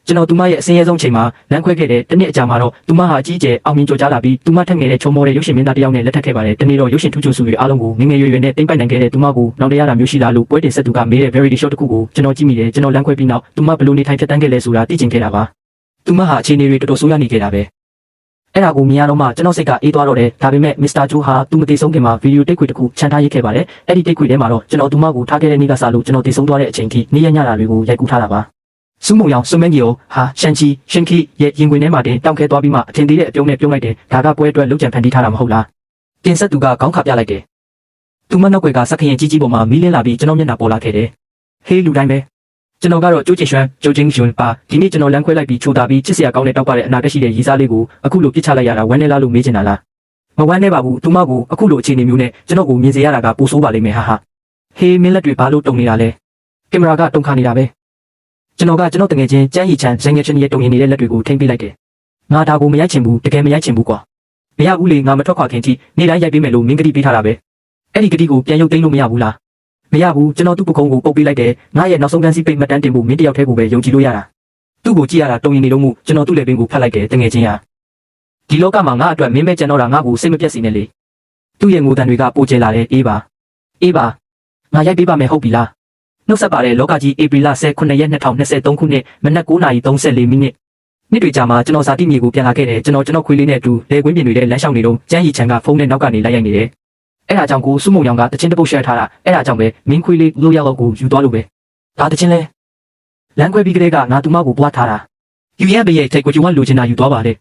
ကျွန်တော်သူမရဲ့အစင်းရဲဆုံးချိန်မှာလမ်းခွဲခဲ့တဲ့တနေ့အကြာမှာတော့သူမဟာအကြီးအကျယ်အောင်မြင်ကြော်ကြားလာပြီးသူမထက်ငယ်တဲ့ချုံမောတဲ့ရုပ်ရှင်မင်းသားတစ်ယောက်နဲ့လက်ထပ်ခဲ့ပါတယ်တနေ့တော့ရုပ်ရှင်ထူးချွန်စုတွေအားလုံးကိုငငယ်ရွယ်ရွယ်နဲ့တိမ့်ပိုက်နိုင်ခဲ့တဲ့သူမကိုနောက်တရားတာမျိုးရှိလားလို့ပွဲတင်ဆက်သူကမေးတဲ့ variety show တစ်ခုကိုကျွန်တော်ကြည့်မိတယ်ကျွန်တော်လမ်းခွဲပြီးနောက်သူမဘယ်လိုနေထိုင်ဖြတ်တန်းခဲ့လဲဆိုတာသိချင်ခဲ့တာပါသူမဟာအခြေအနေတွေတော်တော်ဆိုးရွားနေခဲ့တာပဲအဲ့ဒါကိုမြင်ရတော့မှကျွန်တော်စိတ်ကအေးသွားတော့တယ်ဒါပေမဲ့ Mr. Joe ဟာသူမတည်ဆုံးခင်မှာဗီဒီယိုတိတ်ခွေတစ်ခုချန်ထားရိုက်ခဲ့ပါတယ်အဲ့ဒီတိတ်ခွေထဲမှာတော့ကျွန်တော်သူမကိုထားခဲ့တဲ့နေ့ကစလို့ကျွန်တော်တည်ဆုံးသွားတဲ့အချိန်ထိနေ့ရက်ညတာတွေကိုရိုက်ကူးထားတာပါ苏梦阳、孙men友哈、山鸡、山 K 也因为那马的当开多比嘛，天地的表面表来的，大家不会对路见盘地他那么好啦。电视都个讲卡下来的，都们那国家啥看几几部嘛，米连那比真老面那波拉开的，黑路来没？真老家伙就节选就精选吧，今年真老两块来比出大比，只是也讲的到把的那个系列以上的股，阿库路比差来呀啦，玩的那路没进来啦。我玩的把股，都马股，阿库路前年有呢，真老股面子呀那个不收把里面哈哈，黑面那对把路动你啦嘞，给么那个动看你啦呗。ကျွန်တော်ကကျွန်တော်တငယ်ချင်းကျန်းရီချန်ဇင်ငယ်ချင်းရဲ့တုံရင်နေတဲ့လက်တွေကိုထိမ့်ပေးလိုက်တယ်။ငါဒါကိုမရိုက်ချင်ဘူးတကယ်မရိုက်ချင်ဘူးကွာ။မရဘူးလေငါမထွက်ခွာခင်ထိနေ့တိုင်းရိုက်ပေးမယ်လို့မင်းကတိပေးထားတာပဲ။အဲ့ဒီကတိကိုပြန်ရုပ်သိမ်းလို့မရဘူးလား။မရဘူးကျွန်တော်သူ့ပကုံးကိုပုတ်ပေးလိုက်တယ်။ငါရဲ့နောက်ဆုံးကန်းစီပိတ်မှတ်တမ်းတင်ဖို့မင်းတယောက်တည်းကိုပဲယုံကြည်လို့ရတာ။သူ့ကိုကြည့်ရတာတုံရင်နေလို့မှုကျွန်တော်သူ့လက်ပင်ကိုဖတ်လိုက်တယ်တငယ်ချင်းဟာ။ဒီလောကမှာငါအတွက်မင်းပဲကြံတော့တာငါ့ကိုစိတ်မပြတ်စေနဲ့လေ။သူ့ရဲ့ငိုတန်တွေကပိုကျဲလာတယ်အေးပါ။အေးပါ။ငါရိုက်ပေးပါမယ်ဟုတ်ပြီလား။နှုတ်ဆက်ပါတဲ့လောကကြီးဧပြီလ19ရက်2023ခုနှစ်မနက်9:34မိနစ်နေ့တွေကြာမှာကျွန်တော်ဇာတိမြေကိုပြန်လာခဲ့တယ်ကျွန်တော်ခွေးလေးနဲ့အတူလေကွင်းပြင်တွေထဲလမ်းလျှောက်နေတော့ကျန်းရီချန်ကဖုန်းနဲ့နောက်ကနေလိုက်ရိုက်နေတယ်အဲ့ဒါကြောင့်ကိုစုမုံရောင်ကတချင်းတပုတ်ရှယ်ထားတာအဲ့ဒါကြောင့်ပဲမင်းခွေးလေးလို့ရောက်တော့ကိုယူသွားလို့ပဲဒါတချင်းလဲလမ်းခွဲပြီးကလေးကငါသူမကိုပွားထားတာယူရပဲရဲ့ထိတ်ကိုကျုံကလိုချင်တာယူသွားပါလ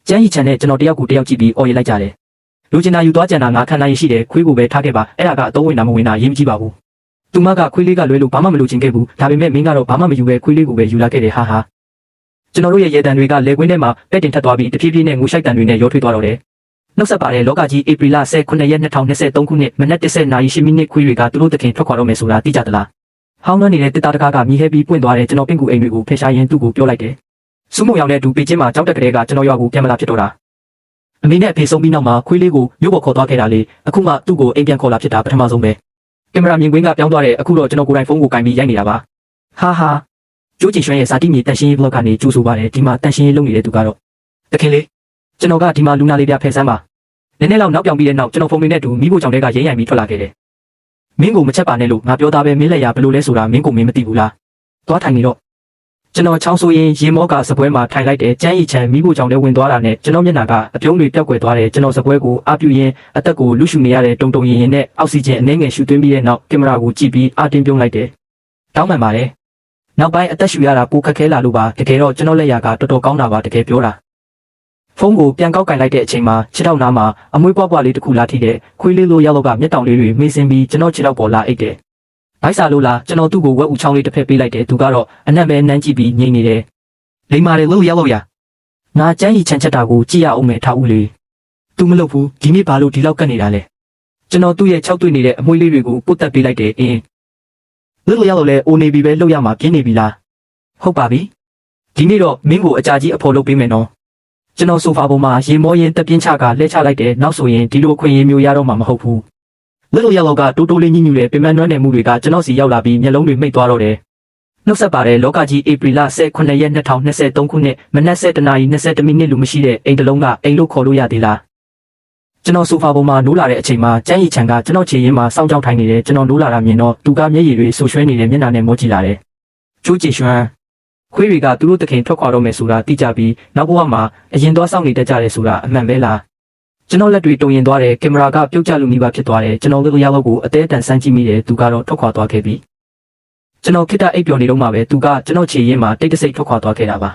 ေကျန်းရီချန်နဲ့ကျွန်တော်တယောက်ကိုတယောက်ကြည့်ပြီးအော်ရလိုက်ကြတယ်လိုချင်တာယူသွားကြံတာငါခံနိုင်ရှိတယ်ခွေးကိုပဲထားခဲ့ပါအဲ့ဒါကအတော့ဝင်တာမဝင်တာရေးမကြည့်ပါဘူးသူမကခွေးလေးကလွဲလို့ဘာမှမလိုချင်ခဲ့ဘူးဒါပေမဲ့မင်းကတော့ဘာမှမယူပဲခွေးလေးကိုပဲယူလာခဲ့တယ်ဟာဟာကျွန်တော်တို့ရဲ့ရေတံတွေကလေကွင်းထဲမှာပဲ့တင်ထက်သွားပြီးတဖြည်းဖြည်းနဲ့ငိုရှိုက်တံတွေနဲ့ရောထွေးသွားတော့တယ်နှုတ်ဆက်ပါတဲ့လောကကြီးဧပြီလ19ရက်2023ခုနှစ်မနက်10:10မိနစ်ခွေးတွေကသူတို့တခင်ထွက်ခွာတော့မယ်ဆိုတာသိကြသလားဟောင်းနှံနေတဲ့တစ်သားတကားကမြည်ဟဲပြီးပွင့်သွားတဲ့ကျွန်တော်ပင့်ကူအိမ်တွေကိုဖယ်ရှားရင်းသူ့ကိုပြောလိုက်တယ်စူးမုံရောင်နဲ့တူပေချင်းမှာကြောက်တက်ကလေးကကျွန်တော်ရွာကိုပြန်မလာဖြစ်တော့တာအမေနဲ့အဖေဆုံးပြီးနောက်မှာခွေးလေးကိုမြို့ပေါ်ခေါ်သွားခဲ့တာလေအခုမှသူ့ကိုအိမ်ပြန်ခေါ်လာဖြစ်တာပထမဆုံးပဲကင်မရာမြင်ကွင်းကပြောင်းသွားတဲ့အခုတော့ကျွန်တော်ကိုယ်တိုင်ဖုန်းကိုကင်ပြီးရိုက်နေတာပါဟာဟာကျိုးချင်ရွှဲရဲ့ဇာတိမြေတန်ရှင်းရေး blog ကနေကြိုးဆိုပါတယ်ဒီမှာတန်ရှင်းရေးလုပ်နေတဲ့သူကတော့တခင်လေးကျွန်တော်ကဒီမှာလူနာလေးပြဖယ်ဆန်းပါနည်းနည်းလောက်နောက်ပြောင်ပြီးတဲ့နောက်ကျွန်တော်ဖုန်းလေးနဲ့တူမိဖို့ကြောင့်တဲကရိမ့်ရိုင်ပြီးထွက်လာခဲ့တယ်မင်းကိုမချက်ပါနဲ့လို့ငါပြောသားပဲမင်းလက်ရဘယ်လိုလဲဆိုတာမင်းကိုမင်းမသိဘူးလားသွားထိုင်နေတော့ကျွန်တော်ချောင်းဆိုရင်ရေမောကစပွဲမှာထိုင်လိုက်တယ်ကျန်းရီချန်မိဖို့ကြောင့်တဲဝင်သွားတာနဲ့ကျွန်တော်မျက်နှာကအပြုံးတွေပျောက်ကွယ်သွားတယ်ကျွန်တော်စပွဲကိုအပြူရင်အသက်ကိုလူရှူနေရတဲ့တုံတုံရင်ရင်နဲ့အောက်ဆီဂျင်အနှဲငယ်ရှူသွင်းပြီးတဲ့နောက်ကင်မရာကိုကြည့်ပြီးအတင်းပြုံးလိုက်တယ်တောင်းပန်ပါတယ်နောက်ပိုင်းအသက်ရှူရတာပိုခက်ခဲလာလို့ပါတကယ်တော့ကျွန်တော်လက်ရကတော်တော်ကောင်းတာပါတကယ်ပြောတာဖုန်းကိုပြန်ကောက်ကင်လိုက်တဲ့အချိန်မှာခြေထောက်နားမှာအမွှေးပွားပွားလေးတစ်ခုလာထိတယ်ခွေးလေးလိုရောက်တော့ကမျက်တောင်လေးတွေမေးစင်းပြီးကျွန်တော်ခြေထောက်ပေါ်လာအိတ်တယ်ဘိုက်စာလို့လားကျွန်တော်သူ့ကိုဝက်ဦးချောင်းလေးတစ်ဖက်ပေးလိုက်တယ်သူကတော့အနက်ပဲနမ်းကြည့်ပြီးငြိမ်နေတယ်လိမ္မာတယ်လို့ရောက်လို့ရငါကျန်းရီချန်ချက်တာကိုကြည့်ရအောင်မယ်ထားဦးလေသူမလုပ်ဘူးဒီနေ့ဘာလို့ဒီလောက်ကတ်နေတာလဲကျွန်တော်သူ့ရဲ့6တွေ့နေတဲ့အမွှေးလေးတွေကိုပုတ်တက်ပေးလိုက်တယ်အင်းလို့ရောက်လို့လဲအိုနေပြီပဲလောက်ရမှာပြင်းနေပြီလားဟုတ်ပါပြီဒီနေ့တော့မင်းကိုအကြာကြီးအဖော်လုပ်ပေးမယ်နော်ကျွန်တော်ဆိုဖာပေါ်မှာရေမောရင်တပြင်းချကလှဲချလိုက်တယ်နောက်ဆိုရင်ဒီလိုအခွင့်အရေးမျိုးရတော့မှာမဟုတ်ဘူးလို့ရောက်လို့ကတိုးတိုးလေးညှိညူတဲ့ပင်ပန်းနွမ်းနယ်မှုတွေကကျွန်တော်စီရောက်လာပြီးမျက်လုံးတွေမိတ်သွားတော့တယ်နှုတ်ဆက်ပါတဲ့လောကကြီးဧပြီလ19ရက်2023ခုနှစ်မနက်7:20မိနစ်လူမရှိတဲ့အိမ်တလုံးကအိမ်လို့ခေါ်လို့ရသေးလားကျွန်တော်ဆိုဖာပေါ်မှာနိုးလာတဲ့အချိန်မှာကျန်းရီချန်ကကျွန်တော်ခြေရင်းမှာစောင့်ကြောက်ထိုင်နေတယ်ကျွန်တော်နိုးလာတာမြင်တော့သူကမျက်ရည်တွေဆူရွှဲနေတဲ့မျက်နှာနဲ့မောကြည့်လာတယ်ကျိုးကြည်ရွှမ်းခွေးတွေကသူတို့တခင်ထွက်ခွာတော့မယ်ဆိုတာသိကြပြီးနောက်ဘဝမှာအရင်သွားစောင့်နေတတ်ကြတယ်ဆိုတာအမှန်ပဲလားကျွန်တော်လက်တွေတုံရင်သွားတယ်ကင်မရာကပြုတ်ကျလူမိပါဖြစ်သွားတယ်ကျွန်တော်တို့ရောက်လို့ကိုအသေးအတန်စမ်းကြည့်မိတယ်သူကတော့ထွက်ခွာသွားခဲ့ပြီကျွန်တော်ခိတ္တအိပ်ပျော်နေတော့မှပဲသူကကျွန်တော်ခြေရင်းမှာတိတ်တဆိတ်ထွက်ခွာသွားခဲ့တာပါ